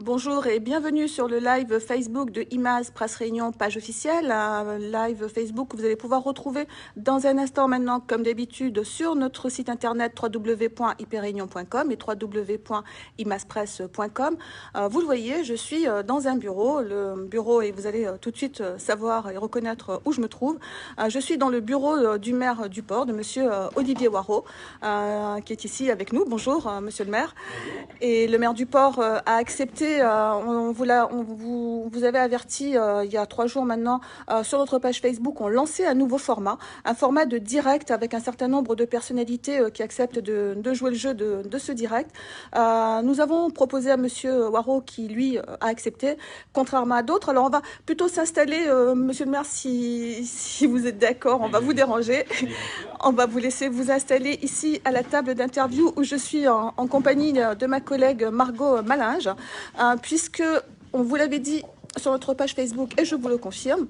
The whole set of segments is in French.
Bonjour et bienvenue sur le live Facebook de Imaz Presse Réunion, page officielle. Un live Facebook que vous allez pouvoir retrouver dans un instant maintenant, comme d'habitude, sur notre site internet www.ipréunion.com et www.imazpresse.com. Vous le voyez, je suis dans un bureau. Le bureau, et vous allez tout de suite savoir et reconnaître où je me trouve. Je suis dans le bureau du maire du port, de monsieur Olivier Waraud, qui est ici avec nous. Bonjour, monsieur le maire. Et le maire du port a accepté, on vous avez averti il y a 3 jours maintenant, sur notre page Facebook, on lançait un nouveau format, un format de direct avec un certain nombre de personnalités qui acceptent de jouer le jeu de ce direct. Nous avons proposé à monsieur Waraud qui, lui, a accepté, contrairement à d'autres. Alors, on va plutôt s'installer, monsieur le maire, si vous êtes d'accord, on va vous déranger. On va vous laisser vous installer ici à la table d'interview où je suis en compagnie de ma collègue Margot Malinge, puisque on vous l'avait dit sur notre page Facebook et je vous le confirme.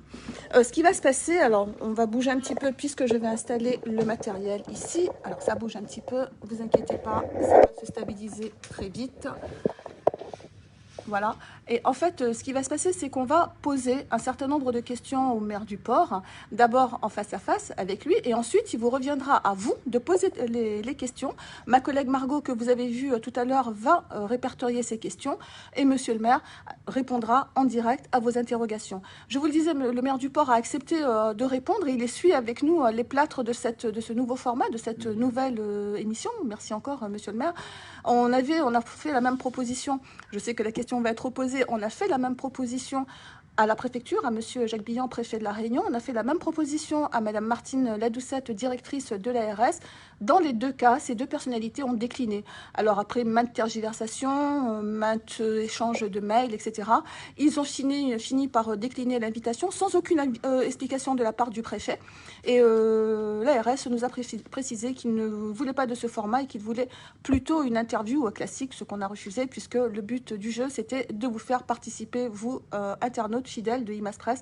Ce qui va se passer, alors on va bouger un petit peu puisque je vais installer le matériel ici. Alors ça bouge un petit peu, vous inquiétez pas, ça va se stabiliser très vite. Voilà. Et en fait, ce qui va se passer, c'est qu'on va poser un certain nombre de questions au maire du port, d'abord en face à face avec lui, et ensuite, il vous reviendra à vous de poser les questions. Ma collègue Margot, que vous avez vue tout à l'heure, va répertorier ces questions, et monsieur le maire répondra en direct à vos interrogations. Je vous le disais, le maire du port a accepté de répondre, et il essuie avec nous les plâtres de ce nouveau format, de cette nouvelle émission. Merci encore, monsieur le maire. On a fait la même proposition. Je sais que la question va être posée. On a fait la même proposition à la préfecture, à monsieur Jacques Billan, préfet de la Réunion. On a fait la même proposition à madame Martine Ladoucette, directrice de l'ARS. Dans les deux cas, ces deux personnalités ont décliné. Alors après maintes tergiversations, maintes échanges de mails, etc., ils ont fini par décliner l'invitation sans aucune explication de la part du préfet. Et l'ARS nous a précisé qu'il ne voulait pas de ce format et qu'il voulait plutôt une interview classique, ce qu'on a refusé, puisque le but du jeu, c'était de vous faire participer, vous, internautes fidèles de Imaz Presse,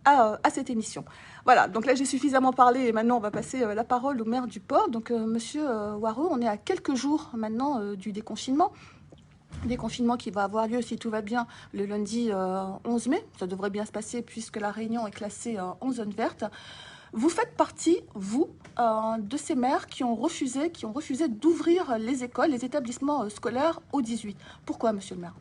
à cette émission. Voilà, donc là j'ai suffisamment parlé et maintenant on va passer la parole au maire du port. Donc monsieur Waraud, on est à quelques jours maintenant du déconfinement. Déconfinement qui va avoir lieu, si tout va bien, le lundi 11 mai. Ça devrait bien se passer puisque la Réunion est classée en zone verte. Vous faites partie, vous, de ces maires qui ont refusé d'ouvrir les écoles, les établissements scolaires au 18. Pourquoi, monsieur le maire?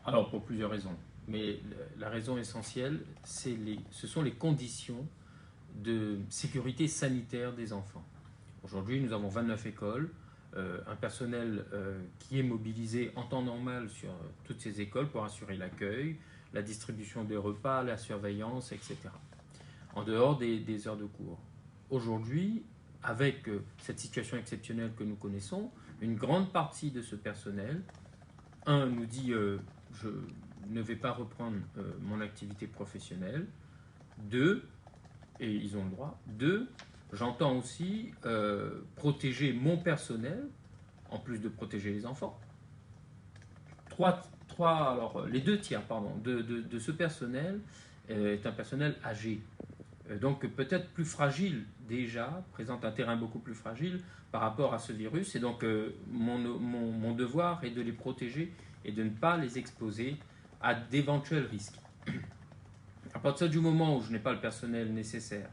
Alors, pour plusieurs raisons. Mais la raison essentielle, ce sont les conditions de sécurité sanitaire des enfants. Aujourd'hui, nous avons 29 écoles, un personnel qui est mobilisé en temps normal sur toutes ces écoles pour assurer l'accueil, la distribution des repas, la surveillance, etc. En dehors des heures de cours. Aujourd'hui, avec cette situation exceptionnelle que nous connaissons, une grande partie de ce personnel, nous dit je ne vais pas reprendre mon activité professionnelle. 2, et ils ont le droit. 2, j'entends aussi protéger mon personnel, en plus de protéger les enfants. 3 alors les 2 tiers de ce personnel est un personnel âgé. Donc peut-être plus fragile déjà, présente un terrain beaucoup plus fragile par rapport à ce virus. Et donc mon devoir est de les protéger et de ne pas les exposer à d'éventuels risques. À partir du moment où je n'ai pas le personnel nécessaire,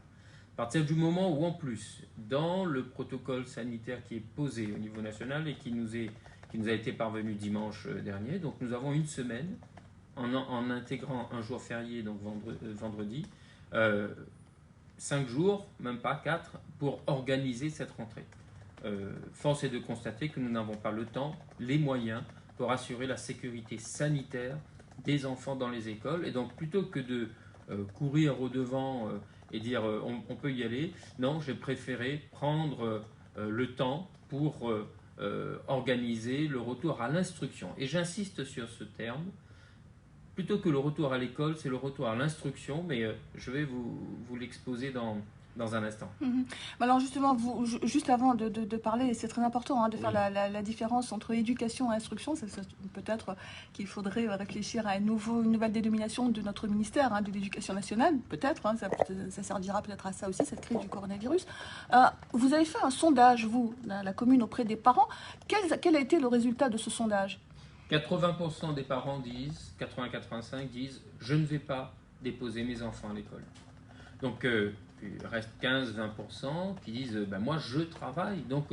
à partir du moment où en plus, dans le protocole sanitaire qui est posé au niveau national et qui nous a été parvenu dimanche dernier, donc nous avons une semaine en intégrant un jour férié, donc vendredi, 5 jours, même pas 4, pour organiser cette rentrée. Force est de constater que nous n'avons pas le temps, les moyens pour assurer la sécurité sanitaire des enfants dans les écoles. Et donc plutôt que de courir au-devant et dire on peut y aller, non, j'ai préféré prendre le temps pour organiser le retour à l'instruction. Et j'insiste sur ce terme. Plutôt que le retour à l'école, c'est le retour à l'instruction, mais je vais vous l'exposer dans un instant. Alors justement, juste avant de parler, c'est très important de faire la différence entre éducation et instruction. Peut-être qu'il faudrait réfléchir à une nouvelle dénomination de notre ministère, de l'éducation nationale, peut-être. Ça servira peut-être à ça aussi, cette crise du coronavirus. Vous avez fait un sondage, vous, la commune, auprès des parents. Quel a été le résultat de ce sondage ? 80% des parents disent, 80-85 disent, je ne vais pas déposer mes enfants à l'école. Donc, il reste 15-20% qui disent, ben, moi je travaille, donc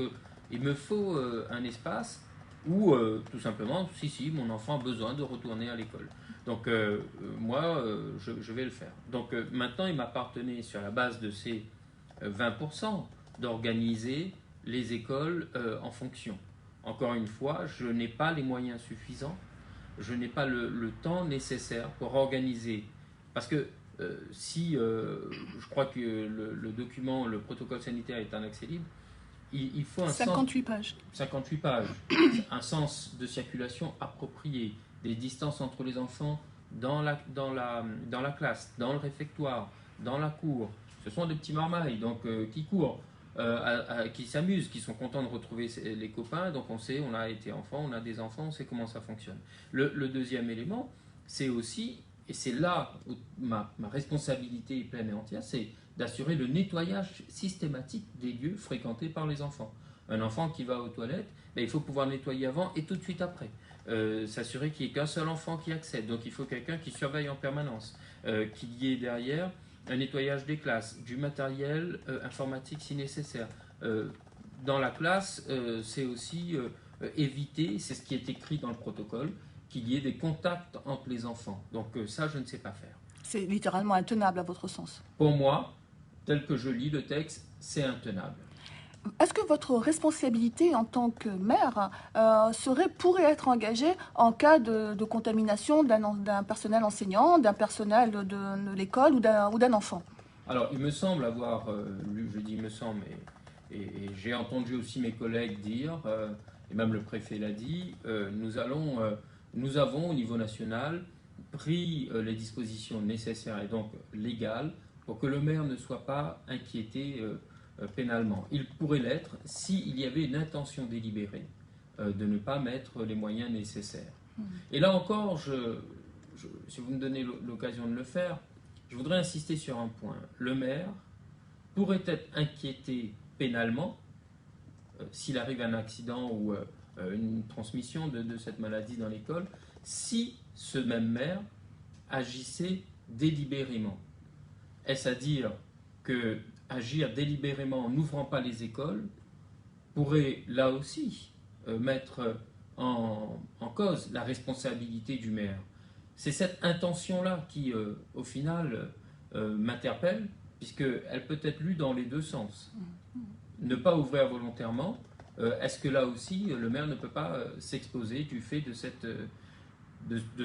il me faut un espace où tout simplement, si, mon enfant a besoin de retourner à l'école. Donc, moi, je vais le faire. Donc, maintenant, il m'appartenait, sur la base de ces 20%, d'organiser les écoles en fonction. Encore une fois, je n'ai pas les moyens suffisants, je n'ai pas le temps nécessaire pour organiser. Parce que je crois que le document, le protocole sanitaire est un accès libre, il faut un 58 pages. 58 pages, un sens de circulation approprié, des distances entre les enfants dans la classe, dans le réfectoire, dans la cour. Ce sont des petits marmailles donc, qui courent, qui s'amusent, qui sont contents de retrouver les copains. Donc on sait, on a été enfant, on a des enfants, on sait comment ça fonctionne. Le deuxième élément, c'est aussi, et c'est là où ma responsabilité est pleine et entière, c'est d'assurer le nettoyage systématique des lieux fréquentés par les enfants. Un enfant qui va aux toilettes, ben, il faut pouvoir nettoyer avant et tout de suite après. S'assurer qu'il n'y ait qu'un seul enfant qui accède. Donc il faut quelqu'un qui surveille en permanence. Qu'il y ait derrière un nettoyage des classes, du matériel informatique si nécessaire. Dans la classe, c'est aussi éviter, c'est ce qui est écrit dans le protocole, qu'il y ait des contacts entre les enfants. Donc ça, je ne sais pas faire. C'est littéralement intenable à votre sens. Pour moi, tel que je lis le texte, c'est intenable. Est-ce que votre responsabilité en tant que mère pourrait être engagée en cas de contamination d'un personnel enseignant, d'un personnel de l'école ou d'un enfant? Alors, il me semble avoir lu, je dis il me semble, et j'ai entendu aussi mes collègues dire, et même le préfet l'a dit, nous avons au niveau national pris les dispositions nécessaires et donc légales pour que le maire ne soit pas inquiété pénalement. Il pourrait l'être s'il y avait une intention délibérée de ne pas mettre les moyens nécessaires. Et là encore, si vous me donnez l'occasion de le faire, je voudrais insister sur un point. Le maire pourrait être inquiété pénalement s'il arrive un accident ou une transmission de cette maladie dans l'école, si ce même maire agissait délibérément. Est-ce à dire que agir délibérément en n'ouvrant pas les écoles pourrait là aussi mettre en cause la responsabilité du maire? C'est cette intention-là qui, au final, m'interpelle, puisqu'elle peut être lue dans les deux sens. Ne pas ouvrir volontairement, est-ce que là aussi, le maire ne peut pas s'exposer du fait de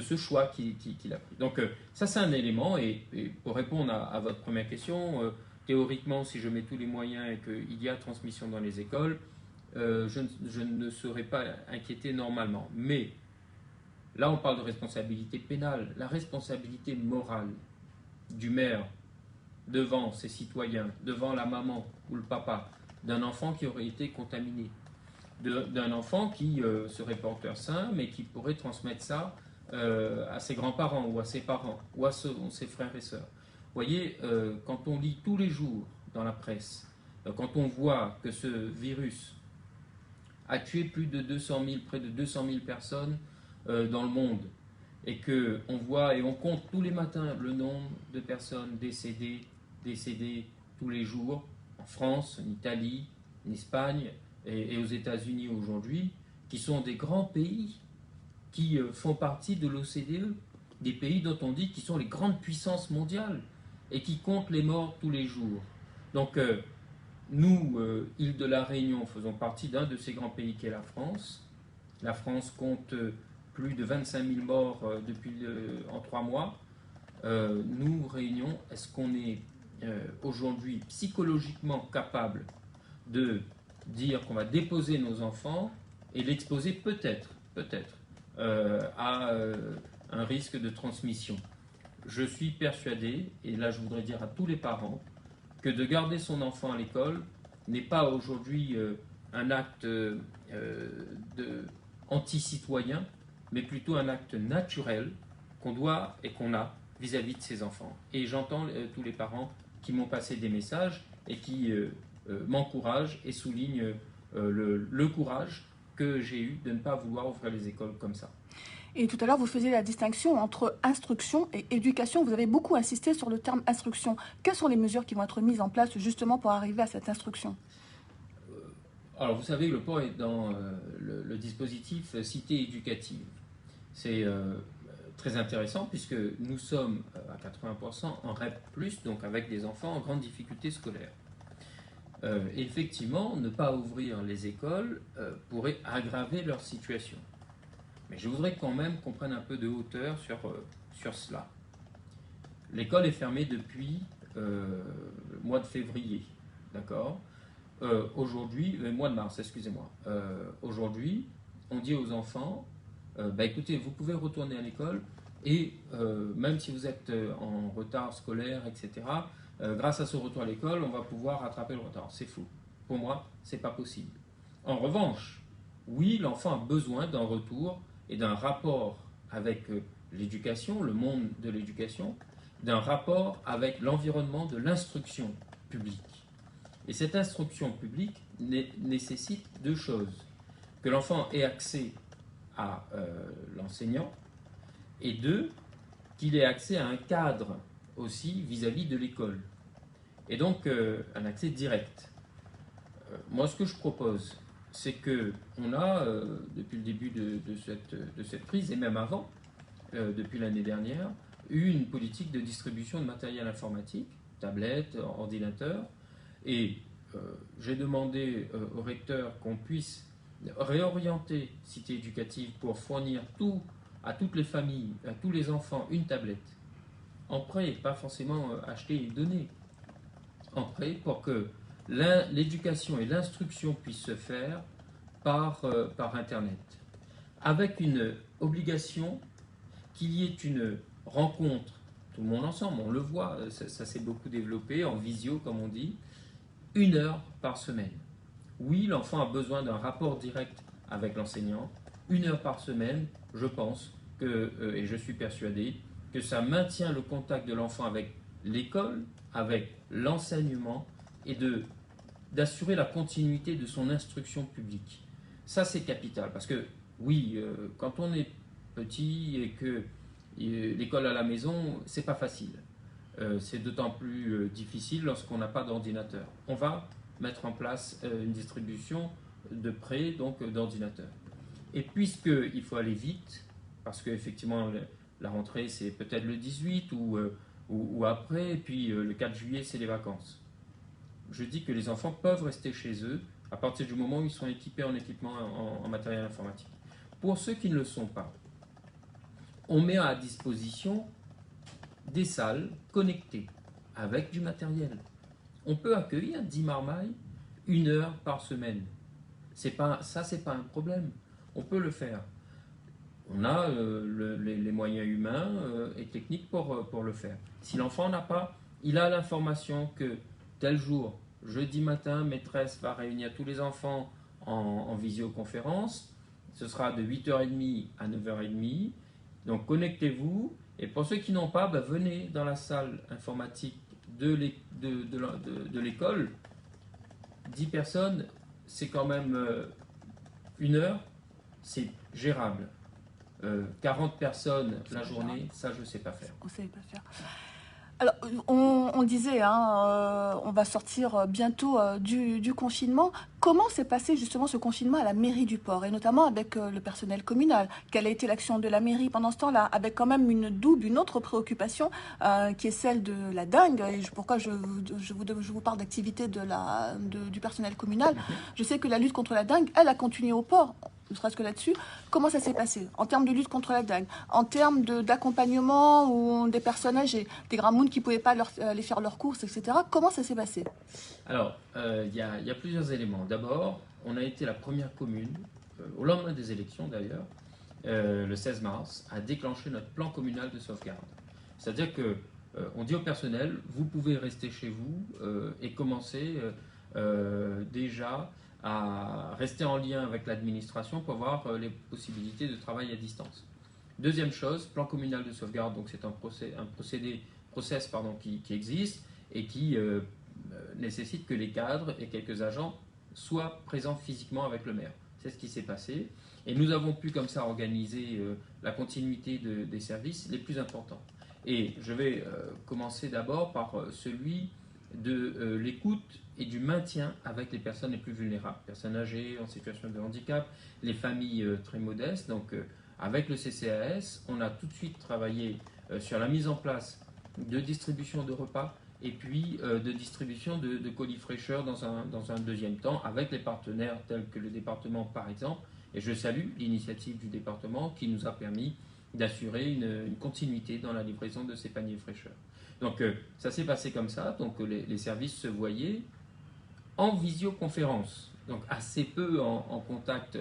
ce choix qu'il a pris? Donc ça, c'est un élément, et pour répondre à votre première question, théoriquement, si je mets tous les moyens et qu'il y a transmission dans les écoles, je ne serais pas inquiété normalement. Mais là, on parle de responsabilité pénale, la responsabilité morale du maire devant ses citoyens, devant la maman ou le papa, d'un enfant qui aurait été contaminé, d'un enfant qui serait porteur sain, mais qui pourrait transmettre ça à ses grands-parents ou à ses parents ou à ses frères et sœurs. Vous voyez, quand on lit tous les jours dans la presse, quand on voit que ce virus a tué plus de 200 000, près de 200 000 personnes dans le monde, et qu'on voit et on compte tous les matins le nombre de personnes décédées tous les jours, en France, en Italie, en Espagne et aux États-Unis aujourd'hui, qui sont des grands pays qui font partie de l'OCDE, des pays dont on dit qu'ils sont les grandes puissances mondiales et qui comptent les morts tous les jours. Donc nous, île de la Réunion, faisons partie d'un de ces grands pays qu'est la France. La France compte plus de 25 000 morts en 3 mois. Nous, Réunion, est-ce qu'on est aujourd'hui psychologiquement capable de dire qu'on va déposer nos enfants et l'exposer peut-être à un risque de transmission? Je suis persuadé, et là je voudrais dire à tous les parents, que de garder son enfant à l'école n'est pas aujourd'hui un acte anti-citoyen, mais plutôt un acte naturel qu'on doit et qu'on a vis-à-vis de ses enfants. Et j'entends tous les parents qui m'ont passé des messages et qui m'encouragent et soulignent le courage que j'ai eue de ne pas vouloir ouvrir les écoles comme ça. Et tout à l'heure, vous faisiez la distinction entre instruction et éducation. Vous avez beaucoup insisté sur le terme instruction. Quelles sont les mesures qui vont être mises en place justement pour arriver à cette instruction? Alors, vous savez, le port est dans le dispositif cité éducative. C'est très intéressant puisque nous sommes à 80% en REP+, donc avec des enfants en grande difficulté scolaire. Effectivement, ne pas ouvrir les écoles pourrait aggraver leur situation. Mais je voudrais quand même qu'on prenne un peu de hauteur sur cela. L'école est fermée depuis le mois de février, d'accord? Aujourd'hui, mois de mars, excusez-moi. Aujourd'hui, on dit aux enfants, écoutez, vous pouvez retourner à l'école et même si vous êtes en retard scolaire, etc., grâce à ce retour à l'école, on va pouvoir rattraper le retard. C'est faux. Pour moi, c'est pas possible. En revanche, oui, l'enfant a besoin d'un retour et d'un rapport avec l'éducation, le monde de l'éducation, d'un rapport avec l'environnement de l'instruction publique. Et cette instruction publique nécessite deux choses. Que l'enfant ait accès à l'enseignant et deux, qu'il ait accès à un cadre aussi vis-à-vis de l'école. Et donc un accès direct. Moi, ce que je propose, c'est qu'on a, depuis le début de cette crise, et même avant, depuis l'année dernière, eu une politique de distribution de matériel informatique, tablettes, ordinateurs, et j'ai demandé au recteur qu'on puisse réorienter Cité Éducative pour fournir à toutes les familles, à tous les enfants, une tablette. En prêt, pas forcément acheter et donner. En prêt pour que l'éducation et l'instruction puissent se faire par Internet. Avec une obligation qu'il y ait une rencontre, tout le monde ensemble, on le voit, ça s'est beaucoup développé, en visio comme on dit, 1 heure par semaine. Oui, l'enfant a besoin d'un rapport direct avec l'enseignant. 1 heure par semaine, je pense et je suis persuadé que ça maintient le contact de l'enfant avec l'école, avec l'enseignement et d'assurer la continuité de son instruction publique. Ça, c'est capital parce que, oui, quand on est petit et que l'école à la maison, c'est pas facile. C'est d'autant plus difficile lorsqu'on n'a pas d'ordinateur. On va mettre en place une distribution de prêts, donc d'ordinateurs. Et puisqu'il faut aller vite, parce qu'effectivement la rentrée c'est peut-être le 18 ou après, et puis le 4 juillet c'est les vacances. Je dis que les enfants peuvent rester chez eux à partir du moment où ils sont équipés en équipement en matériel informatique. Pour ceux qui ne le sont pas, on met à disposition des salles connectées avec du matériel. On peut accueillir 10 marmailles 1 heure par semaine. C'est pas un problème. On peut le faire. On a les moyens humains et techniques pour le faire. Si l'enfant n'a pas, il a l'information que tel jour, jeudi matin, maîtresse va réunir tous les enfants en visioconférence. Ce sera de 8h30 à 9h30. Donc connectez-vous. Et pour ceux qui n'ont pas, venez dans la salle informatique de l'école. 10 personnes, c'est quand même 1 heure, c'est gérable. 40 personnes la journée, ça je ne sais pas faire. On ne sait pas faire. Alors, on disait, on va sortir bientôt du confinement. Comment s'est passé justement ce confinement à la mairie du Port, et notamment avec le personnel communal? Quelle a été l'action de la mairie pendant ce temps-là, avec quand même une autre préoccupation qui est celle de la dingue? Et pourquoi je vous parle d'activité du personnel communal? Je sais que la lutte contre la dingue, elle a continué au Port. Ne serait-ce que là-dessus, comment ça s'est passé en termes de lutte contre la dingue, en termes d'accompagnement ou des personnes âgées, des grands mounes qui ne pouvaient pas aller faire leurs courses, etc. Comment ça s'est passé? Alors, il y a plusieurs éléments. D'abord, on a été la première commune, au lendemain des élections d'ailleurs, le 16 mars, à déclencher notre plan communal de sauvegarde. C'est-à-dire que on dit au personnel, vous pouvez rester chez vous et commencer déjà à rester en lien avec l'administration pour voir les possibilités de travail à distance. Deuxième chose, plan communal de sauvegarde, donc c'est un process qui existe et qui nécessite que les cadres et quelques agents soient présents physiquement avec le maire. C'est ce qui s'est passé. Et nous avons pu comme ça organiser la continuité des services les plus importants. Et je vais commencer d'abord par celui de l'écoute et du maintien avec les personnes les plus vulnérables, personnes âgées, en situation de handicap, les familles très modestes. Donc avec le CCAS, on a tout de suite travaillé sur la mise en place de distribution de repas et puis de distribution de colis fraîcheur dans un deuxième temps avec les partenaires tels que le département par exemple. Et je salue l'initiative du département qui nous a permis d'assurer une continuité dans la livraison de ces paniers fraîcheur. Donc ça s'est passé comme ça, donc les services se voyaient en visioconférence, donc assez peu en contact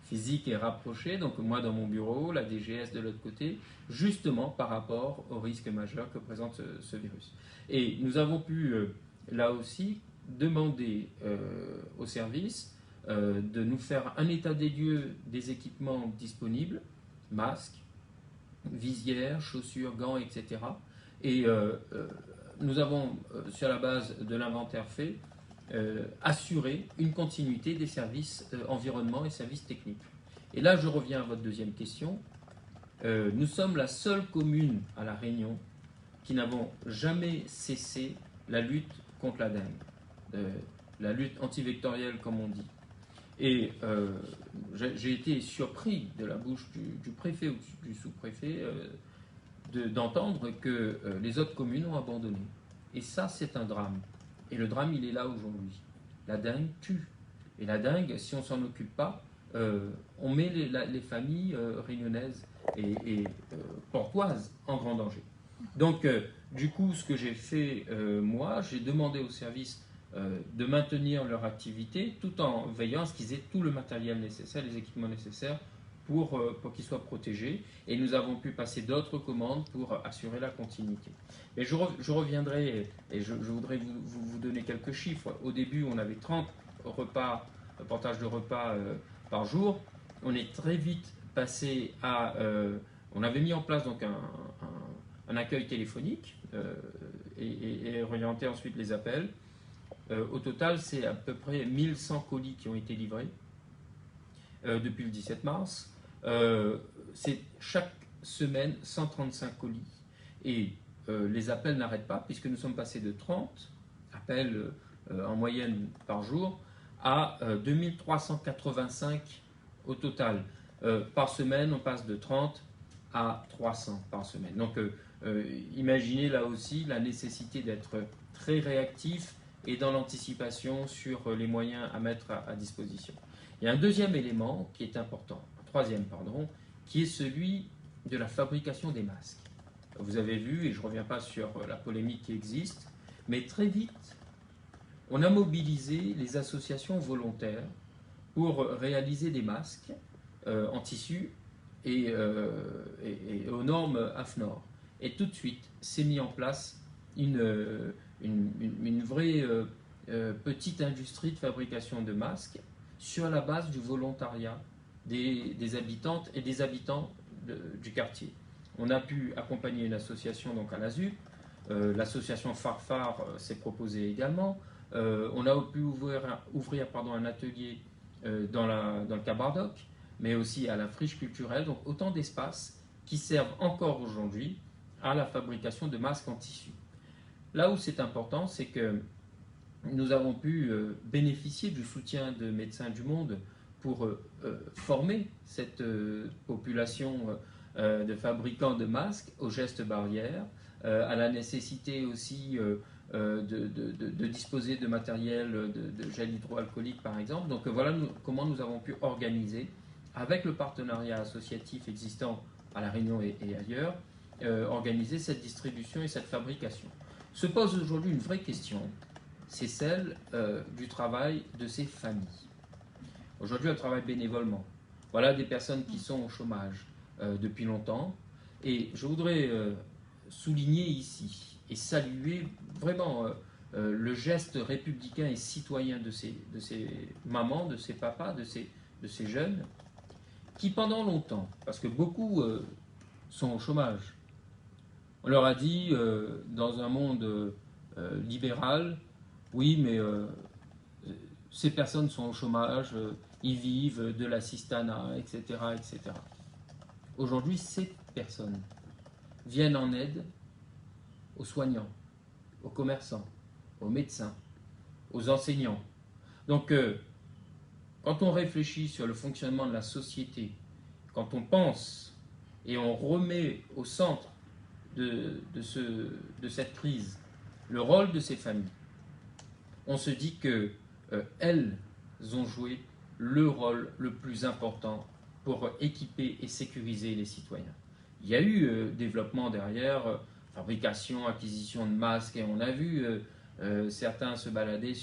physique et rapproché, donc moi dans mon bureau, la DGS de l'autre côté, justement par rapport au risque majeur que présente ce virus. Et nous avons pu là aussi demander aux services de nous faire un état des lieux des équipements disponibles, masques, visières, chaussures, gants, etc. Et nous avons, sur la base de l'inventaire fait, assuré une continuité des services environnement et services techniques. Et là, je reviens à votre deuxième question. Nous sommes la seule commune à La Réunion qui n'avons jamais cessé la lutte contre la dengue, la lutte antivectorielle comme on dit. Et j'ai été surpris de la bouche du préfet ou du sous-préfet d'entendre que les autres communes ont abandonné. Et ça, c'est un drame. Et le drame, il est là aujourd'hui. La dengue tue. Et la dengue, si on ne s'en occupe pas, on met les familles réunionnaises et portoises en grand danger. Donc, du coup, ce que j'ai fait, moi, j'ai demandé aux services de maintenir leur activité tout en veillant à ce qu'ils aient tout le matériel nécessaire, les équipements nécessaires pour qu'ils soient protégés. Et nous avons pu passer d'autres commandes pour assurer la continuité. Mais je reviendrai et je voudrais vous donner quelques chiffres. Au début, on avait 30 repas, portages de repas par jour. On est très vite passé à... on avait mis en place donc un accueil téléphonique et orienté ensuite les appels. Au total, c'est à peu près 1100 colis qui ont été livrés depuis le 17 mars. C'est chaque semaine 135 colis. Et les appels n'arrêtent pas puisque nous sommes passés de 30 appels en moyenne par jour à 2385 au total. Par semaine, on passe de 30 à 300 par semaine. Donc imaginez là aussi la nécessité d'être très réactif et dans l'anticipation sur les moyens à mettre à disposition. Il y a un deuxième élément qui est important, un troisième, pardon, qui est celui de la fabrication des masques. Vous avez vu, et je ne reviens pas sur la polémique qui existe, mais très vite, on a mobilisé les associations volontaires pour réaliser des masques en tissu et aux normes AFNOR. Et tout de suite, s'est mis en place une vraie petite industrie de fabrication de masques sur la base du volontariat des habitantes et des habitants du quartier. On a pu accompagner une association donc à l'ASUP, l'association Farfar s'est proposée également, on a pu ouvrir un atelier dans le Cabardoc, mais aussi à la friche culturelle, donc autant d'espaces qui servent encore aujourd'hui à la fabrication de masques en tissu. Là où c'est important, c'est que nous avons pu bénéficier du soutien de Médecins du Monde pour former cette population de fabricants de masques aux gestes barrières, à la nécessité aussi de disposer de matériel de gel hydroalcoolique par exemple. Donc voilà comment nous avons pu organiser, avec le partenariat associatif existant à La Réunion et ailleurs, organiser cette distribution et cette fabrication. Se pose aujourd'hui une vraie question, c'est celle du travail de ces familles. Aujourd'hui, elles travaillent bénévolement. Voilà des personnes qui sont au chômage depuis longtemps. Et je voudrais souligner ici et saluer vraiment le geste républicain et citoyen de ces mamans, de ces papas, de ces jeunes, qui pendant longtemps, parce que beaucoup sont au chômage, on leur a dit dans un monde libéral, oui, mais ces personnes sont au chômage, ils vivent de l'assistanat, etc., etc. Aujourd'hui, ces personnes viennent en aide aux soignants, aux commerçants, aux médecins, aux enseignants. Donc, quand on réfléchit sur le fonctionnement de la société, quand on pense et on remet au centre de cette crise le rôle de ces familles, on se dit que elles ont joué le rôle le plus important pour équiper et sécuriser les citoyens. Il y a eu développement derrière, fabrication, acquisition de masques, et on a vu certains se balader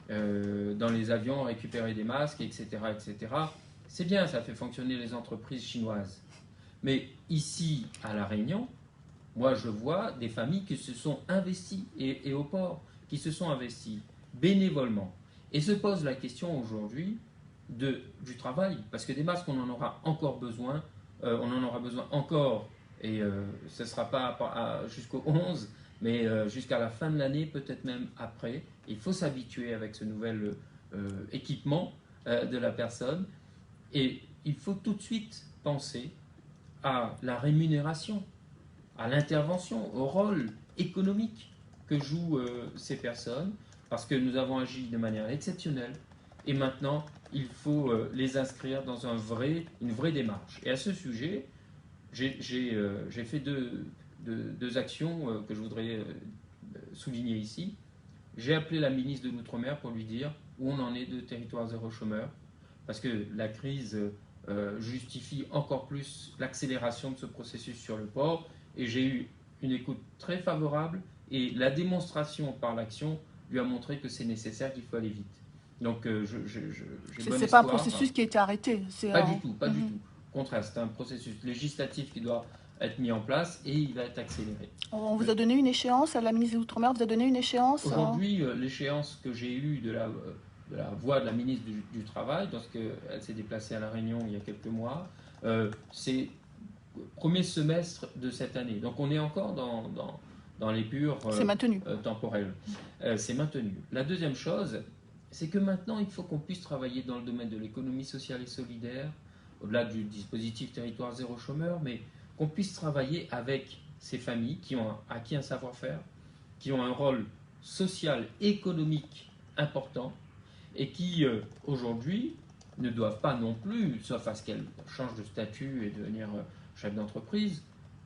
dans les avions, récupérer des masques, etc., etc. C'est bien, ça fait fonctionner les entreprises chinoises. Mais ici, à La Réunion, moi je vois des familles qui se sont investies, et au port, qui se sont investies bénévolement. Et se pose la question aujourd'hui du travail, parce que des masques, on en aura encore besoin, on en aura besoin encore, et ce ne sera pas jusqu'au 11, mais jusqu'à la fin de l'année, peut-être même après. Il faut s'habituer avec ce nouvel équipement de la personne, et il faut tout de suite penser à la rémunération, à l'intervention, au rôle économique que jouent ces personnes, parce que nous avons agi de manière exceptionnelle, et maintenant, il faut les inscrire dans une vraie démarche. Et à ce sujet, j'ai fait deux actions que je voudrais souligner ici. J'ai appelé la ministre de l'Outre-mer pour lui dire où on en est de territoire zéro chômeur, parce que la crise justifie encore plus l'accélération de ce processus sur le port, et j'ai eu une écoute très favorable, et la démonstration par l'action lui a montré que c'est nécessaire, qu'il faut aller vite. Donc j'ai bon espoir. C'est pas un processus qui a été arrêté. Pas du tout, pas du tout. Au contraire, c'est un processus législatif qui doit être mis en place, et il va être accéléré. On vous a donné une échéance, à la ministre de l'Outre-mer vous a donné une échéance? Aujourd'hui, l'échéance que j'ai eue de la voix de la ministre du Travail, lorsqu'elle s'est déplacée à La Réunion il y a quelques mois, c'est le premier semestre de cette année. Donc on est encore dans l'épure temporelle. C'est maintenu. La deuxième chose, c'est que maintenant, il faut qu'on puisse travailler dans le domaine de l'économie sociale et solidaire, au-delà du dispositif territoire zéro chômeur, mais qu'on puisse travailler avec ces familles qui ont acquis un savoir-faire, qui ont un rôle social, économique important, et qui, aujourd'hui, ne doivent pas non plus, sauf à ce qu'elles changent de statut et devenir chef d'entreprise,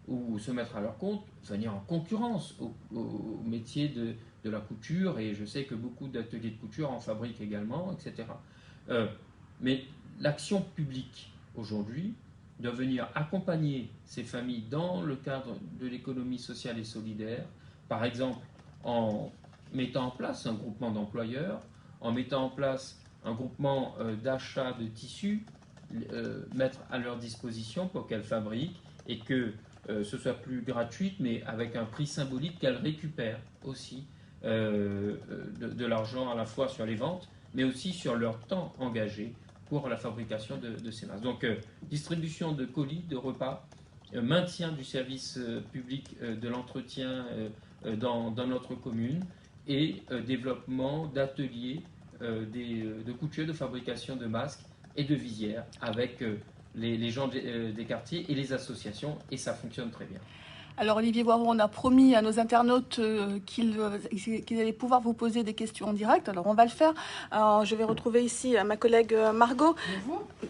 ou se mettre à leur compte, venir en concurrence au métier de la couture, et je sais que beaucoup d'ateliers de couture en fabriquent également, etc. Mais l'action publique, aujourd'hui, doit venir accompagner ces familles dans le cadre de l'économie sociale et solidaire, par exemple en mettant en place un groupement d'employeurs, en mettant en place un groupement d'achat de tissus, mettre à leur disposition pour qu'elles fabriquent, et que ce soit plus gratuit, mais avec un prix symbolique, qu'elles récupèrent aussi de l'argent à la fois sur les ventes, mais aussi sur leur temps engagé pour la fabrication de ces masques. Donc, distribution de colis, de repas, maintien du service public de l'entretien dans notre commune, et développement d'ateliers de couture, de fabrication de masques et de visières avec les gens des quartiers et les associations, et ça fonctionne très bien. Alors Olivier Voiron, on a promis à nos internautes qu'ils allaient pouvoir vous poser des questions en direct. Alors on va le faire. Je vais retrouver ici ma collègue Margot,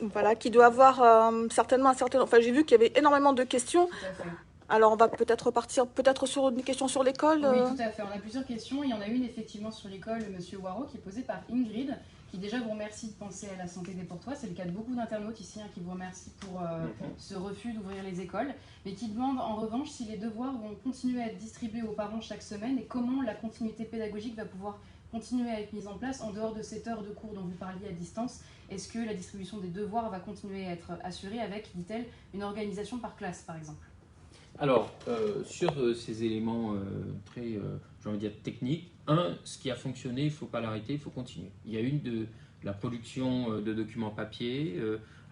voilà, qui doit avoir certainement un certain... Enfin, j'ai vu qu'il y avait énormément de questions. Tout à fait. Alors on va peut-être repartir sur une question sur l'école. Oui, tout à fait. On a plusieurs questions. Il y en a une effectivement sur l'école, Monsieur Waro, qui est posée par Ingrid, qui déjà vous remercie de penser à la santé des Portois. C'est le cas de beaucoup d'internautes ici qui vous remercient pour ce refus d'ouvrir les écoles, mais qui demandent en revanche si les devoirs vont continuer à être distribués aux parents chaque semaine, et comment la continuité pédagogique va pouvoir continuer à être mise en place en dehors de cette heure de cours dont vous parliez à distance. Est-ce que la distribution des devoirs va continuer à être assurée avec, dit-elle, une organisation par classe par exemple? Alors, sur ces éléments très, j'ai envie de dire, techniques, ce qui a fonctionné, il ne faut pas l'arrêter, il faut continuer. Il y a eu de la production de documents papier,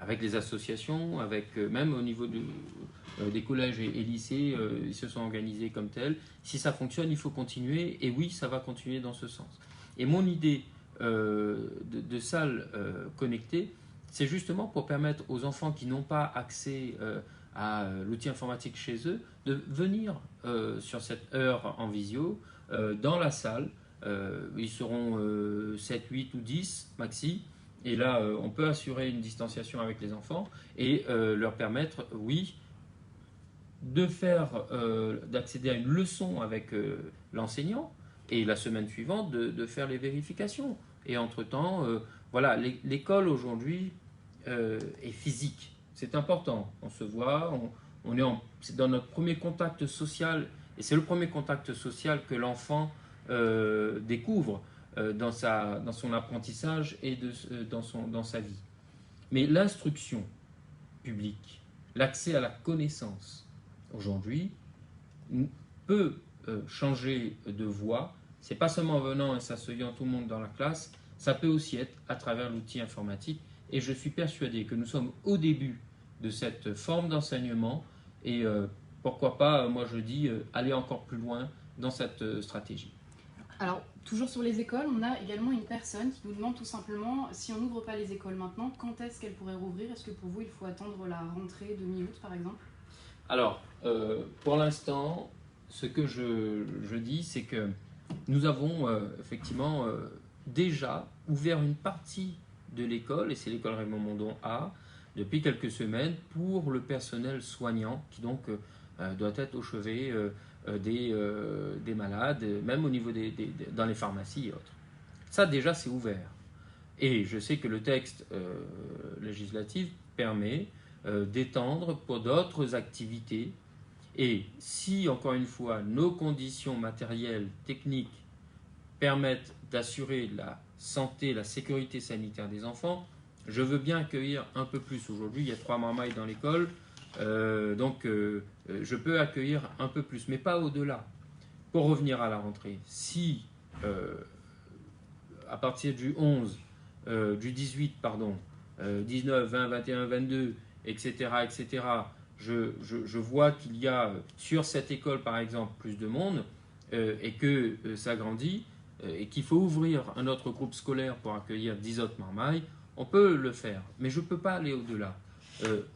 avec les associations, avec même au niveau des collèges et lycées, ils se sont organisés comme tels. Si ça fonctionne, il faut continuer, et oui, ça va continuer dans ce sens. Et mon idée de salles connectées, c'est justement pour permettre aux enfants qui n'ont pas accès à l'outil informatique chez eux de venir sur cette heure en visio dans la salle. Ils seront 7, 8 ou 10 maxi. Et là, on peut assurer une distanciation avec les enfants et leur permettre, oui, d'accéder à une leçon avec l'enseignant et la semaine suivante de faire les vérifications. Et entre-temps, voilà, l'école aujourd'hui est physique. C'est important. On se voit, c'est dans notre premier contact social, et c'est le premier contact social que l'enfant découvre dans son apprentissage et dans sa vie. Mais l'instruction publique, l'accès à la connaissance, aujourd'hui, peut changer de voie. C'est pas seulement en venant et s'asseyant tout le monde dans la classe, ça peut aussi être à travers l'outil informatique. Et je suis persuadé que nous sommes au début de cette forme d'enseignement et pourquoi pas, moi je dis, aller encore plus loin dans cette stratégie. Alors, toujours sur les écoles, on a également une personne qui nous demande tout simplement, si on n'ouvre pas les écoles maintenant, quand est-ce qu'elles pourraient rouvrir? Est-ce que pour vous, il faut attendre la rentrée de mi-août, par exemple? Alors, pour l'instant, ce que je dis, c'est que nous avons effectivement déjà ouvert une partie de l'école, et c'est l'école Raymond Mondon A, depuis quelques semaines, pour le personnel soignant, qui donc doit être au chevet des malades, même au niveau dans les pharmacies et autres. Ça, déjà, c'est ouvert. Et je sais que le texte législatif permet d'étendre pour d'autres activités. Et si, encore une fois, nos conditions matérielles, techniques permettent d'assurer la santé, la sécurité sanitaire des enfants, je veux bien accueillir un peu plus. Aujourd'hui, il y a 3 marmailles dans l'école, donc je peux accueillir un peu plus, mais pas au-delà. Pour revenir à la rentrée, si à partir du 11, du 18, pardon, 19, 20, 21, 22, etc., etc., je vois qu'il y a sur cette école, par exemple, plus de monde et que ça grandit et qu'il faut ouvrir un autre groupe scolaire pour accueillir 10 autres marmailles, on peut le faire. Mais je ne peux pas aller au-delà.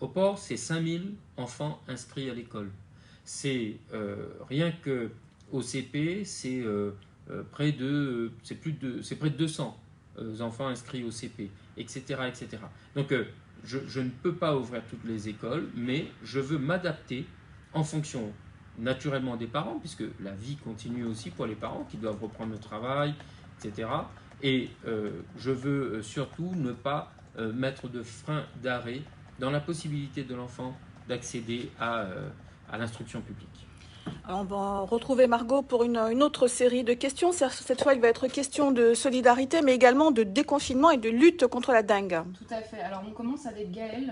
Au port, c'est 5000 enfants inscrits à l'école. C'est rien qu'au CP, c'est près de 200 enfants inscrits au CP, etc., etc. Donc, je ne peux pas ouvrir toutes les écoles, mais je veux m'adapter en fonction naturellement des parents, puisque la vie continue aussi pour les parents qui doivent reprendre le travail, etc. Et je veux surtout ne pas mettre de frein d'arrêt dans la possibilité de l'enfant d'accéder à l'instruction publique. Alors on va retrouver Margot pour une autre série de questions. Cette fois, il va être question de solidarité, mais également de déconfinement et de lutte contre la dengue. Tout à fait. Alors on commence avec Gaël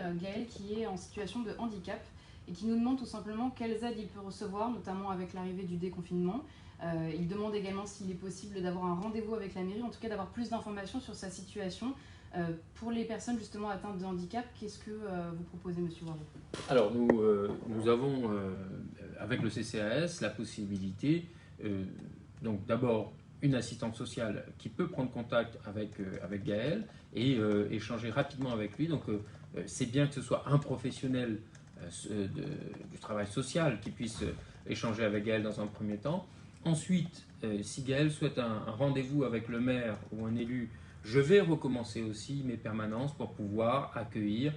qui est en situation de handicap et qui nous demande tout simplement quelles aides il peut recevoir, notamment avec l'arrivée du déconfinement. Il demande également s'il est possible d'avoir un rendez-vous avec la mairie, en tout cas d'avoir plus d'informations sur sa situation. Pour les personnes justement atteintes de handicap, qu'est-ce que vous proposez, Monsieur Warreau? Alors nous avons avec le CCAS la possibilité, donc d'abord une assistante sociale qui peut prendre contact avec Gaël et échanger rapidement avec lui. Donc c'est bien que ce soit un professionnel du travail social qui puisse échanger avec Gaël dans un premier temps. Ensuite, si Gaël souhaite un rendez-vous avec le maire ou un élu, je vais recommencer aussi mes permanences pour pouvoir accueillir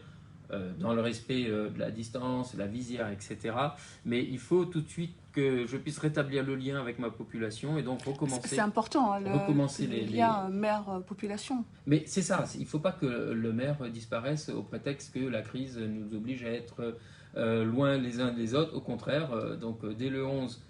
dans le respect de la distance, la visière, etc. Mais il faut tout de suite que je puisse rétablir le lien avec ma population et donc recommencer. C'est important, le lien maire-population. Mais c'est ça, il ne faut pas que le maire disparaisse au prétexte que la crise nous oblige à être loin les uns des autres. Au contraire, donc dès le 11,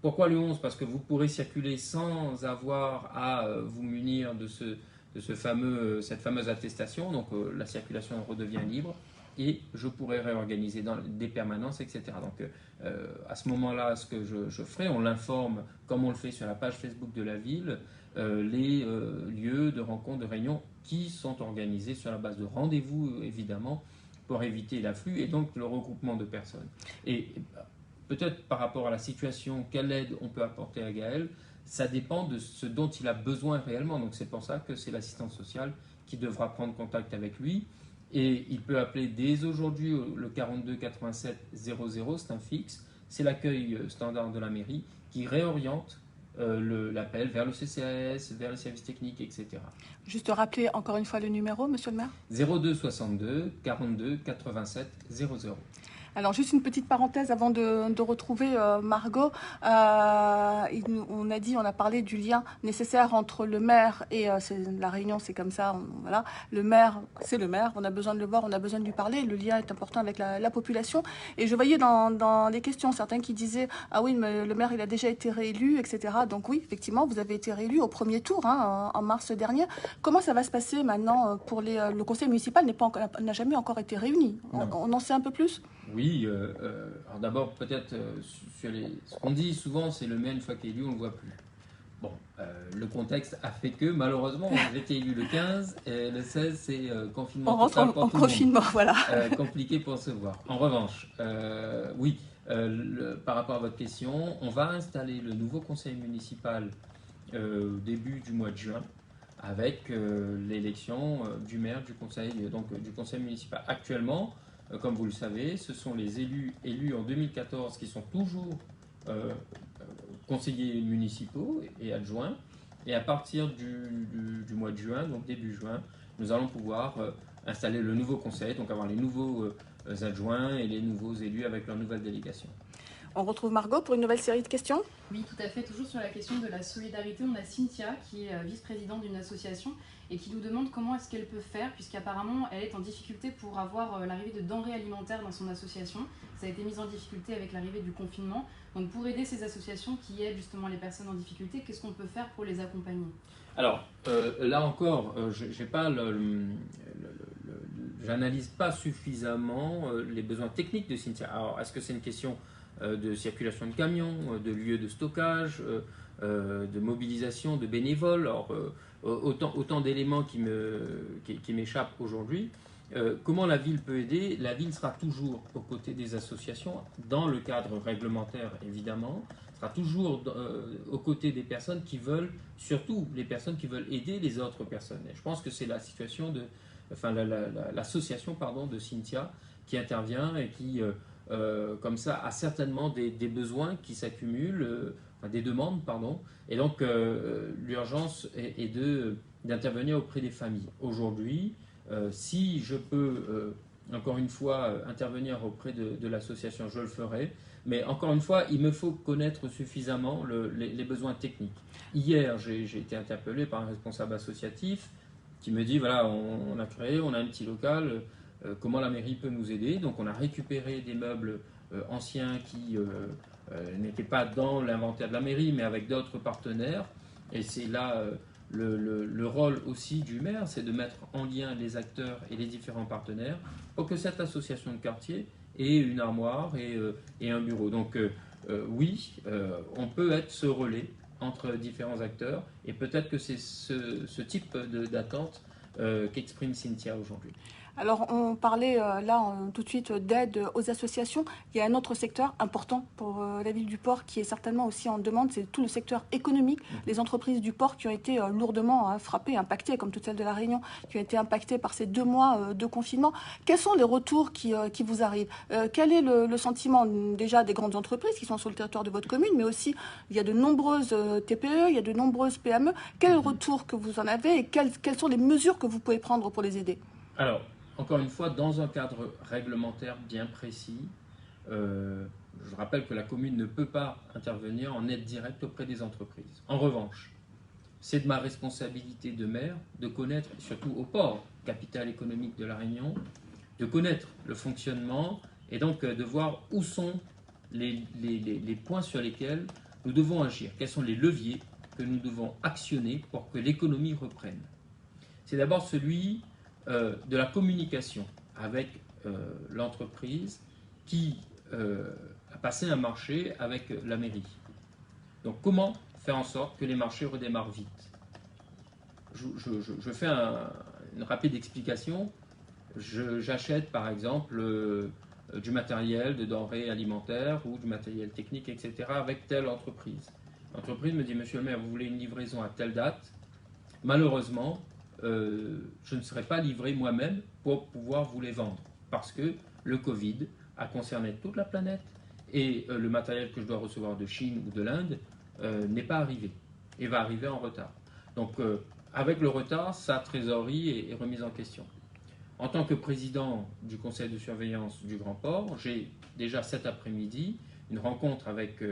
pourquoi le 11? Parce que vous pourrez circuler sans avoir à vous munir de cette fameuse attestation, donc la circulation redevient libre et je pourrai réorganiser des permanences, etc. Donc à ce moment-là, ce que je ferai, on l'informe, comme on le fait sur la page Facebook de la ville, les lieux de rencontres, de réunions qui sont organisés sur la base de rendez-vous, évidemment, pour éviter l'afflux et donc le regroupement de personnes. Et peut-être par rapport à la situation, quelle aide on peut apporter à Gaël, ça dépend de ce dont il a besoin réellement. Donc c'est pour ça que c'est l'assistante sociale qui devra prendre contact avec lui. Et il peut appeler dès aujourd'hui le 42 87 00, c'est un fixe. C'est l'accueil standard de la mairie qui réoriente l'appel vers le CCAS, vers les services techniques, etc. Juste rappeler encore une fois le numéro, monsieur le maire. 02 62 42 87 00. Alors, juste une petite parenthèse avant de retrouver Margot. On a parlé du lien nécessaire entre le maire et la réunion, c'est comme ça. Voilà. Le maire, c'est le maire. On a besoin de le voir, on a besoin de lui parler. Le lien est important avec la population. Et je voyais dans les questions certains qui disaient ah oui, mais le maire, il a déjà été réélu, etc. Donc oui, effectivement, vous avez été réélu au premier tour en mars dernier. Comment ça va se passer maintenant pour le conseil municipal n'a jamais encore été réuni. On en sait un peu plus? Oui, alors d'abord peut-être sur ce qu'on dit souvent, c'est le maire une fois qu'il est élu, on ne le voit plus. Bon, le contexte a fait que malheureusement, j'ai été élu le 15 et le 16 c'est confinement. On rentre en confinement, voilà. Compliqué pour se voir. En revanche, oui, par rapport à votre question, on va installer le nouveau conseil municipal au début du mois de juin avec l'élection du maire du conseil municipal. Actuellement, comme vous le savez, ce sont les élus en 2014 qui sont toujours conseillers municipaux et adjoints. Et à partir du mois de juin, donc début juin, nous allons pouvoir installer le nouveau conseil, donc avoir les nouveaux adjoints et les nouveaux élus avec leur nouvelle délégation. On retrouve Margot pour une nouvelle série de questions. Oui, tout à fait. Toujours sur la question de la solidarité, on a Cynthia qui est vice-présidente d'une association et qui nous demande comment est-ce qu'elle peut faire, puisqu'apparemment elle est en difficulté pour avoir l'arrivée de denrées alimentaires dans son association. Ça a été mis en difficulté avec l'arrivée du confinement. Donc pour aider ces associations qui aident justement les personnes en difficulté, qu'est-ce qu'on peut faire pour les accompagner? Alors, là encore, j'analyse pas suffisamment les besoins techniques de Cynthia. Alors, est-ce que c'est une question de circulation de camions, de lieux de stockage, de mobilisation de bénévoles? Alors, autant d'éléments qui m'échappent aujourd'hui. Comment la ville peut aider? La ville sera toujours aux côtés des associations, dans le cadre réglementaire évidemment, sera toujours aux côtés des personnes qui veulent, surtout les personnes qui veulent aider les autres personnes. Et je pense que c'est l'association de Cynthia qui intervient et qui, comme ça, a certainement des besoins qui s'accumulent, des demandes, pardon. Et donc, l'urgence est d'intervenir auprès des familles. Aujourd'hui, si je peux, encore une fois, intervenir auprès de l'association, je le ferai. Mais encore une fois, il me faut connaître suffisamment les besoins techniques. Hier, j'ai été interpellé par un responsable associatif qui me dit, voilà, on a un petit local, comment la mairie peut nous aider? Donc on a récupéré des meubles anciens qui n'étaient pas dans l'inventaire de la mairie, mais avec d'autres partenaires. Et c'est là le rôle aussi du maire, c'est de mettre en lien les acteurs et les différents partenaires pour que cette association de quartier ait une armoire et un bureau. Donc oui, on peut être ce relais entre différents acteurs et peut-être que c'est ce type d'attente qu'exprime Cynthia aujourd'hui. Alors, on parlait tout de suite d'aide aux associations. Il y a un autre secteur important pour la ville du Port qui est certainement aussi en demande, c'est tout le secteur économique. Les entreprises du Port qui ont été lourdement frappées, impactées, comme toutes celles de La Réunion, qui ont été impactées par ces 2 mois de confinement. Quels sont les retours qui vous arrivent? Quel est le sentiment déjà des grandes entreprises qui sont sur le territoire de votre commune, mais aussi il y a de nombreuses TPE, il y a de nombreuses PME. Quel est le retour que vous en avez et quelles sont les mesures que vous pouvez prendre pour les aider? Alors, encore une fois, dans un cadre réglementaire bien précis, je rappelle que la commune ne peut pas intervenir en aide directe auprès des entreprises. En revanche, c'est de ma responsabilité de maire de connaître, surtout au port, capitale économique de La Réunion, de connaître le fonctionnement et donc de voir où sont les points sur lesquels nous devons agir, quels sont les leviers que nous devons actionner pour que l'économie reprenne. C'est d'abord celui de la communication avec l'entreprise qui a passé un marché avec la mairie. Donc comment faire en sorte que les marchés redémarrent vite? Je fais une rapide explication. J'achète par exemple du matériel, de denrées alimentaires ou du matériel technique, etc. avec telle entreprise. L'entreprise me dit, monsieur le maire, vous voulez une livraison à telle date? Malheureusement, je ne serai pas livré moi-même pour pouvoir vous les vendre parce que le Covid a concerné toute la planète et le matériel que je dois recevoir de Chine ou de l'Inde n'est pas arrivé et va arriver en retard. Donc, avec le retard, sa trésorerie est remise en question. En tant que président du conseil de surveillance du Grand Port, j'ai déjà cet après-midi une rencontre avec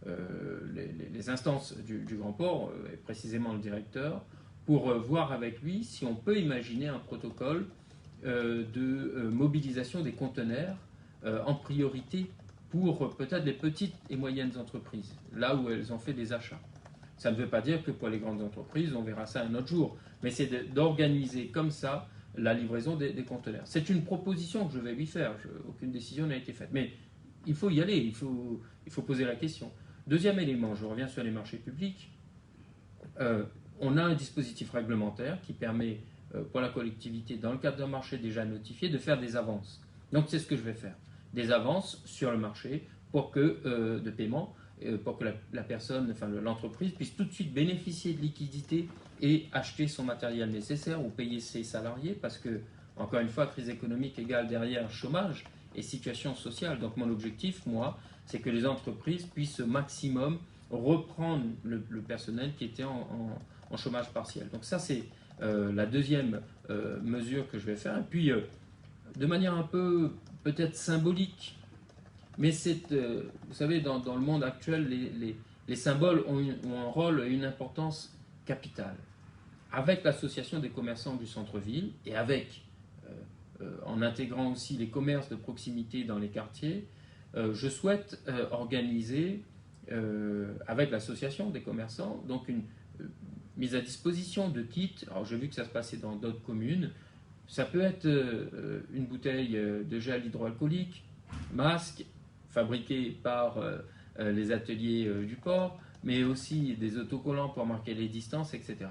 les instances du Grand Port, et précisément le directeur, pour voir avec lui si on peut imaginer un protocole de mobilisation des conteneurs en priorité pour peut-être les petites et moyennes entreprises, là où elles ont fait des achats. Ça ne veut pas dire que pour les grandes entreprises, on verra ça un autre jour, mais c'est d'organiser comme ça la livraison des conteneurs. C'est une proposition que je vais lui faire, aucune décision n'a été faite, mais il faut y aller, il faut poser la question. Deuxième élément, je reviens sur les marchés publics, on a un dispositif réglementaire qui permet pour la collectivité, dans le cadre d'un marché déjà notifié, de faire des avances. Donc c'est ce que je vais faire, des avances sur le marché pour que, de paiement, pour que la personne, enfin l'entreprise puisse tout de suite bénéficier de liquidités et acheter son matériel nécessaire ou payer ses salariés parce que, encore une fois, crise économique égale derrière chômage et situation sociale. Donc mon objectif, moi, c'est que les entreprises puissent au maximum reprendre le personnel qui était en chômage partiel. Donc ça, c'est la deuxième mesure que je vais faire. Et puis, de manière un peu peut-être symbolique, mais c'est, vous savez, dans le monde actuel, les symboles ont un rôle et une importance capitale. Avec l'association des commerçants du centre-ville et avec, en intégrant aussi les commerces de proximité dans les quartiers, je souhaite organiser, avec l'association des commerçants, donc une mise à disposition de kits. Alors j'ai vu que ça se passait dans d'autres communes. Ça peut être une bouteille de gel hydroalcoolique, masque, fabriqué par les ateliers du port, mais aussi des autocollants pour marquer les distances, etc.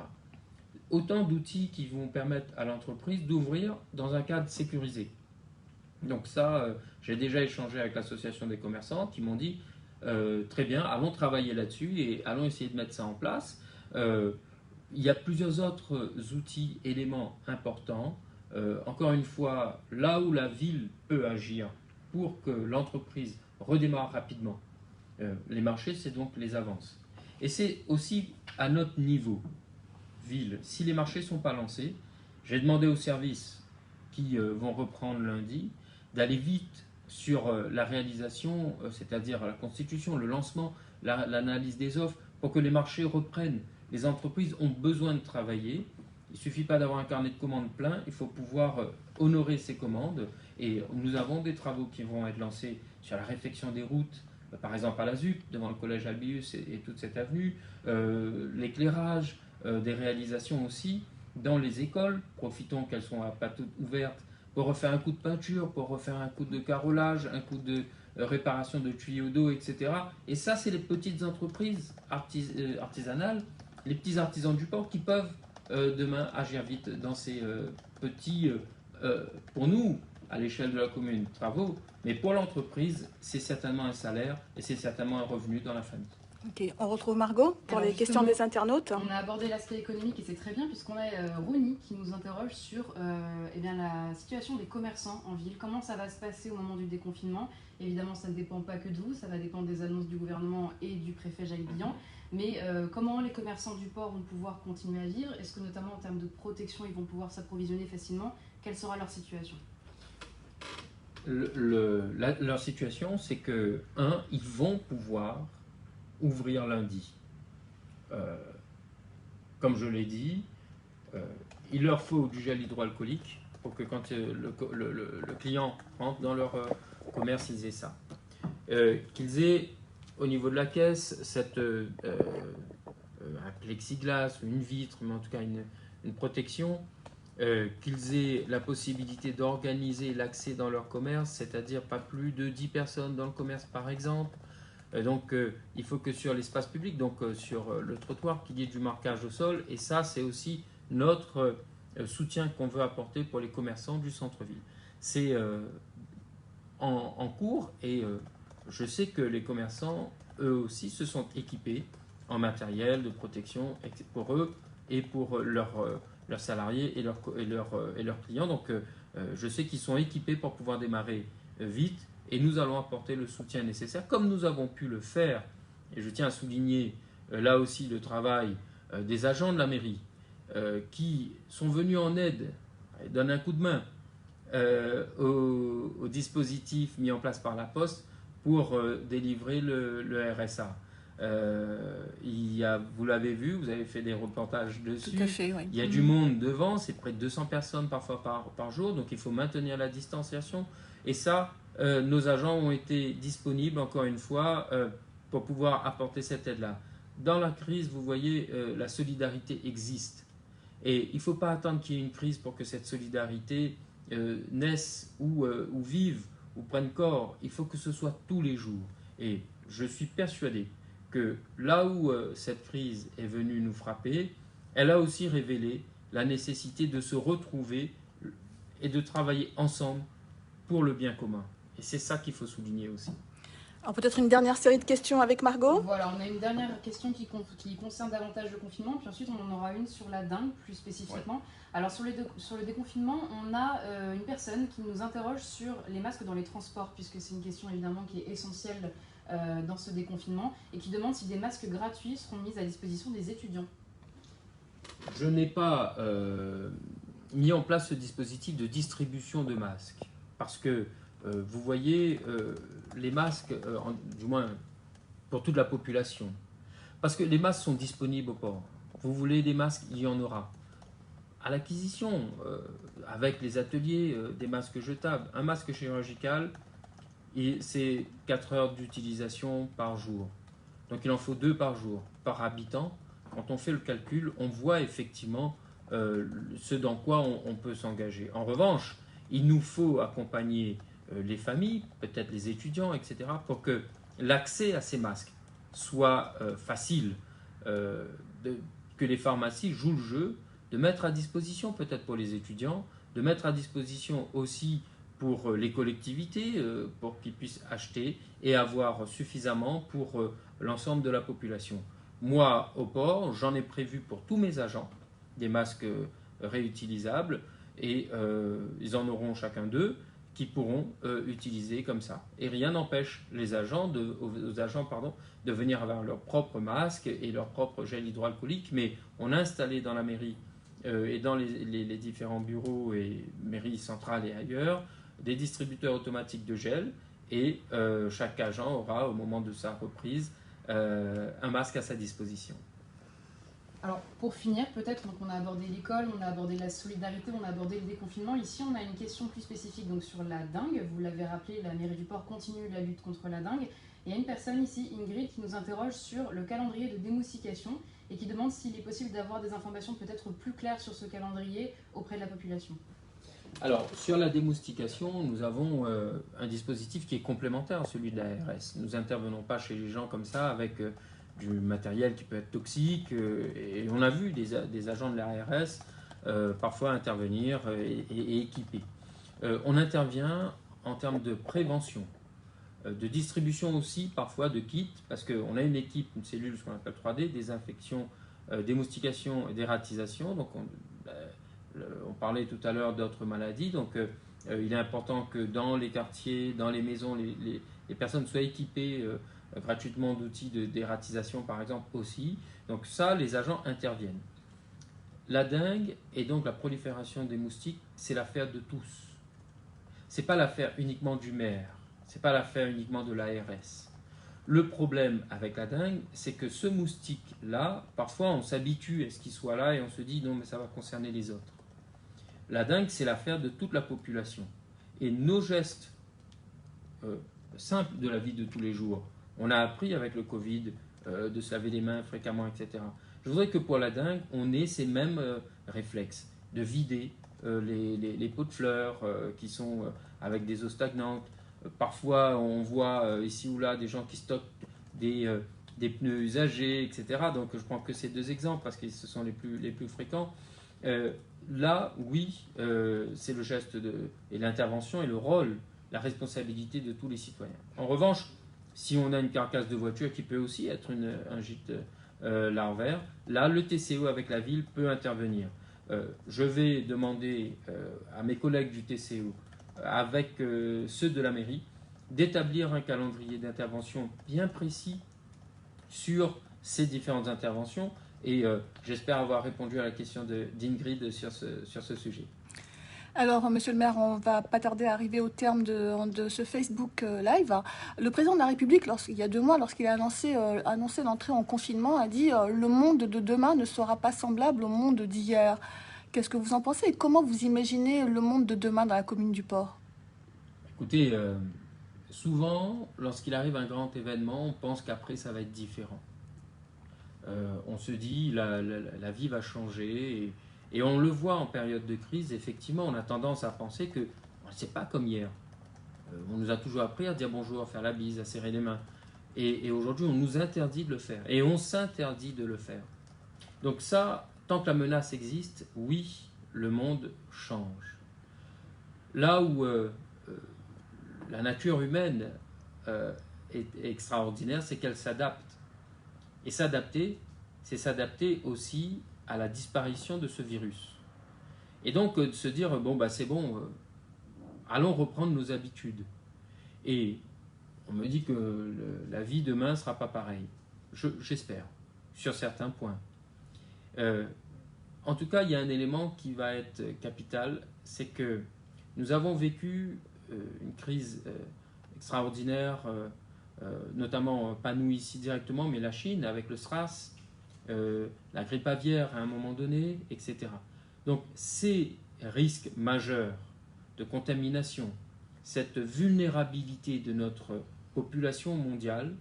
Autant d'outils qui vont permettre à l'entreprise d'ouvrir dans un cadre sécurisé. Donc ça, j'ai déjà échangé avec l'association des commerçants qui m'ont dit très bien, allons travailler là-dessus et allons essayer de mettre ça en place. Il y a plusieurs autres outils, éléments importants. Encore une fois, là où la ville peut agir pour que l'entreprise redémarre rapidement, les marchés, c'est donc les avances. Et c'est aussi à notre niveau, ville, si les marchés ne sont pas lancés, j'ai demandé aux services qui vont reprendre lundi d'aller vite sur la réalisation, c'est-à-dire la constitution, le lancement, l'analyse des offres, pour que les marchés reprennent. Les entreprises ont besoin de travailler. Il ne suffit pas d'avoir un carnet de commandes plein, il faut pouvoir honorer ces commandes. Et nous avons des travaux qui vont être lancés sur la réfection des routes, par exemple à la ZUP, devant le collège Albius et toute cette avenue, l'éclairage, des réalisations aussi dans les écoles. Profitons qu'elles sont pas toutes ouvertes pour refaire un coup de peinture, pour refaire un coup de carrelage, un coup de réparation de tuyaux d'eau, etc. Et ça, c'est les petites entreprises artisanales, les petits artisans du port qui peuvent demain agir vite dans ces petits, pour nous, à l'échelle de la commune, travaux, mais pour l'entreprise, c'est certainement un salaire et c'est certainement un revenu dans la famille. Ok, on retrouve Margot pour les questions des internautes. On a abordé l'aspect économique et c'est très bien puisqu'on a Rouni qui nous interroge sur eh bien, la situation des commerçants en ville. Comment ça va se passer au moment du déconfinement? Évidemment, ça ne dépend pas que de vous, ça va dépendre des annonces du gouvernement et du préfet Jacques Billon. Mais comment les commerçants du port vont pouvoir continuer à vivre? Est-ce que notamment en termes de protection, ils vont pouvoir s'approvisionner facilement? Quelle sera leur situation? Leur situation, c'est que, ils vont pouvoir ouvrir lundi. Comme je l'ai dit, il leur faut du gel hydroalcoolique pour que quand le client rentre dans leur commerce, ils aient ça. Qu'ils aient au niveau de la caisse un plexiglas, une vitre, mais en tout cas une protection. Qu'ils aient la possibilité d'organiser l'accès dans leur commerce, c'est-à-dire pas plus de 10 personnes dans le commerce par exemple. Donc il faut que sur l'espace public, donc sur le trottoir, qu'il y ait du marquage au sol. Et ça, c'est aussi notre soutien qu'on veut apporter pour les commerçants du centre-ville. C'est en cours et je sais que les commerçants, eux aussi, se sont équipés en matériel de protection pour eux et pour leurs salariés et leurs clients. Donc, je sais qu'ils sont équipés pour pouvoir démarrer vite et nous allons apporter le soutien nécessaire, comme nous avons pu le faire. Et je tiens à souligner là aussi le travail des agents de la mairie qui sont venus en aide et donnent un coup de main au dispositif mis en place par la Poste pour délivrer le RSA. Vous l'avez vu, vous avez fait des reportages dessus. Tout à fait, oui. Il y a du monde devant, c'est près de 200 personnes parfois par jour, donc il faut maintenir la distanciation. Et ça, nos agents ont été disponibles, encore une fois, pour pouvoir apporter cette aide-là. Dans la crise, vous voyez, la solidarité existe. Et il ne faut pas attendre qu'il y ait une crise pour que cette solidarité naisse ou vive ou prenne corps. Il faut que ce soit tous les jours. Et je suis persuadé que là où cette crise est venue nous frapper, elle a aussi révélé la nécessité de se retrouver et de travailler ensemble pour le bien commun. Et c'est ça qu'il faut souligner aussi. Alors peut-être une dernière série de questions avec Margot. Voilà, on a une dernière question qui concerne davantage le confinement, puis ensuite on en aura une sur la dengue plus spécifiquement. Ouais. Alors sur le déconfinement, on a une personne qui nous interroge sur les masques dans les transports, puisque c'est une question évidemment qui est essentielle dans ce déconfinement, et qui demande si des masques gratuits seront mis à disposition des étudiants. Je n'ai pas mis en place ce dispositif de distribution de masques, parce que vous voyez, les masques, du moins pour toute la population, parce que les masques sont disponibles au port. Vous voulez des masques, il y en aura. À l'acquisition, avec les ateliers, des masques jetables, un masque chirurgical, c'est 4 heures d'utilisation par jour. Donc il en faut 2 par jour, par habitant. Quand on fait le calcul, on voit effectivement ce dans quoi on peut s'engager. En revanche, il nous faut accompagner les familles, peut-être les étudiants, etc., pour que l'accès à ces masques soit facile, que les pharmacies jouent le jeu, de mettre à disposition peut-être pour les étudiants, de mettre à disposition aussi pour les collectivités, pour qu'ils puissent acheter et avoir suffisamment pour l'ensemble de la population. Moi, au port, j'en ai prévu pour tous mes agents des masques réutilisables et ils en auront chacun d'eux qui pourront utiliser comme ça. Et rien n'empêche aux agents de venir avoir leur propre masque et leur propre gel hydroalcoolique, mais on a installé dans la mairie et dans les différents bureaux et mairies centrales et ailleurs des distributeurs automatiques de gel et chaque agent aura au moment de sa reprise un masque à sa disposition. Alors pour finir, peut-être, donc on a abordé l'école, on a abordé la solidarité, on a abordé le déconfinement. Ici, on a une question plus spécifique donc sur la dengue. Vous l'avez rappelé, la mairie du port continue la lutte contre la dengue. Il y a une personne ici, Ingrid, qui nous interroge sur le calendrier de démoustication et qui demande s'il est possible d'avoir des informations peut-être plus claires sur ce calendrier auprès de la population. Alors, sur la démoustication, nous avons un dispositif qui est complémentaire à celui de l'ARS. Nous n'intervenons pas chez les gens comme ça avec du matériel qui peut être toxique. Et on a vu des agents de l'ARS parfois intervenir et équiper. On intervient en termes de prévention, de distribution aussi parfois de kits, parce qu'on a une équipe, une cellule, ce qu'on appelle 3D, désinfection, démoustication et dératisation. Donc on parlait tout à l'heure d'autres maladies, donc il est important que dans les quartiers, dans les maisons, les personnes soient équipées gratuitement d'outils de dératisation par exemple aussi. Donc ça, les agents interviennent. La dengue et donc la prolifération des moustiques, c'est l'affaire de tous. C'est pas l'affaire uniquement du maire, c'est pas l'affaire uniquement de l'ARS. Le problème avec la dengue, c'est que ce moustique-là, parfois on s'habitue à ce qu'il soit là et on se dit non mais ça va concerner les autres. La dengue, c'est l'affaire de toute la population. Et nos gestes simples de la vie de tous les jours, on a appris avec le Covid de se laver les mains fréquemment, etc. Je voudrais que pour la dengue, on ait ces mêmes réflexes, de vider les pots de fleurs qui sont avec des eaux stagnantes. Parfois, on voit ici ou là des gens qui stockent des pneus usagés, etc. Donc, je prends que ces 2 exemples parce que ce sont les plus fréquents. Là, oui, c'est le geste et l'intervention et le rôle la responsabilité de tous les citoyens. En revanche, si on a une carcasse de voiture qui peut aussi être un gîte larvaire, là, le TCO avec la ville peut intervenir. Je vais demander à mes collègues du TCO, avec ceux de la mairie, d'établir un calendrier d'intervention bien précis sur ces différentes interventions. Et j'espère avoir répondu à la question d'Ingrid sur ce sujet. Alors, Monsieur le maire, on va pas tarder à arriver au terme de ce Facebook Live. Le président de la République, il y a 2 mois, lorsqu'il a annoncé l'entrée en confinement, a dit « Le monde de demain ne sera pas semblable au monde d'hier ». Qu'est-ce que vous en pensez et comment vous imaginez le monde de demain dans la commune du Port? Écoutez, souvent, lorsqu'il arrive un grand événement, on pense qu'après, ça va être différent. On se dit, la vie va changer, et on le voit en période de crise, effectivement, on a tendance à penser que c'est pas comme hier. On nous a toujours appris à dire bonjour, à faire la bise, à serrer les mains. Et aujourd'hui, on nous interdit de le faire, et on s'interdit de le faire. Donc ça, tant que la menace existe, oui, le monde change. Là où la nature humaine est extraordinaire, c'est qu'elle s'adapte. Et s'adapter, c'est s'adapter aussi à la disparition de ce virus. Et donc de se dire, bon, c'est bon, allons reprendre nos habitudes. Et on me dit que la vie demain ne sera pas pareille. J'espère, sur certains points. En tout cas, il y a un élément qui va être capital, c'est que nous avons vécu une crise extraordinaire, notamment pas nous ici directement, mais la Chine avec le SRAS, la grippe aviaire à un moment donné, etc. Donc ces risques majeurs de contamination, cette vulnérabilité de notre population mondiale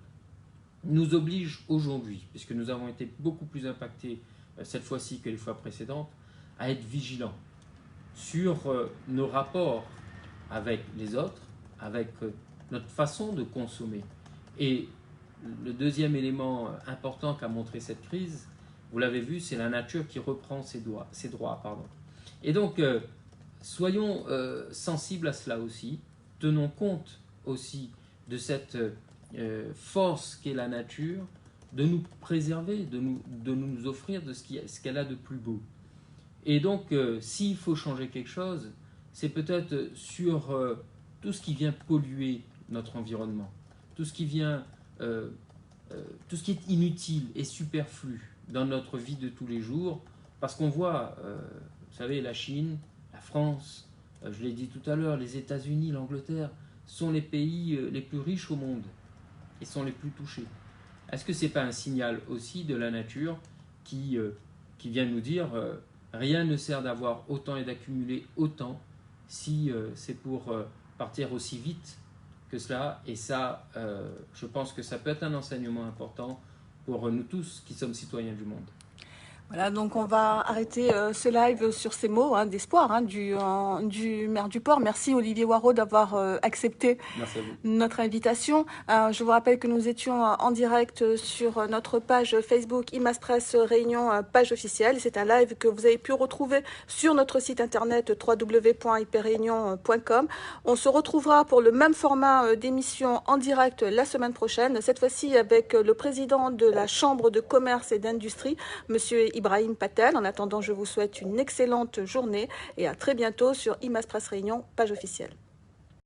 nous oblige aujourd'hui, puisque nous avons été beaucoup plus impactés cette fois-ci que les fois précédentes, à être vigilants sur nos rapports avec les autres, avec notre façon de consommer. Et le deuxième élément important qu'a montré cette crise, vous l'avez vu, c'est la nature qui reprend ses droits. Et donc, soyons sensibles à cela aussi, tenons compte aussi de cette force qu'est la nature, de nous préserver, de nous offrir de ce qu'elle a de plus beau. Et donc, s'il faut changer quelque chose, c'est peut-être sur tout ce qui vient polluer notre environnement, tout ce qui est inutile et superflu dans notre vie de tous les jours, parce qu'on voit, vous savez, la Chine, la France, je l'ai dit tout à l'heure, les États-Unis, l'Angleterre, sont les pays les plus riches au monde et sont les plus touchés. Est-ce que ce n'est pas un signal aussi de la nature qui vient nous dire rien ne sert d'avoir autant et d'accumuler autant si c'est pour partir aussi vite que cela? Et ça, je pense que ça peut être un enseignement important pour nous tous qui sommes citoyens du monde. Voilà, donc on va arrêter ce live sur ces mots d'espoir du maire du Port. Merci Olivier Waraud d'avoir accepté notre invitation. Je vous rappelle que nous étions en direct sur notre page Facebook Imaspress Réunion, page officielle. C'est un live que vous avez pu retrouver sur notre site internet www.ipréunion.com. On se retrouvera pour le même format d'émission en direct la semaine prochaine, cette fois-ci avec le président de la Chambre de commerce et d'industrie, monsieur Ibrahim Patel. En attendant, je vous souhaite une excellente journée et à très bientôt sur Imaspress Réunion, page officielle.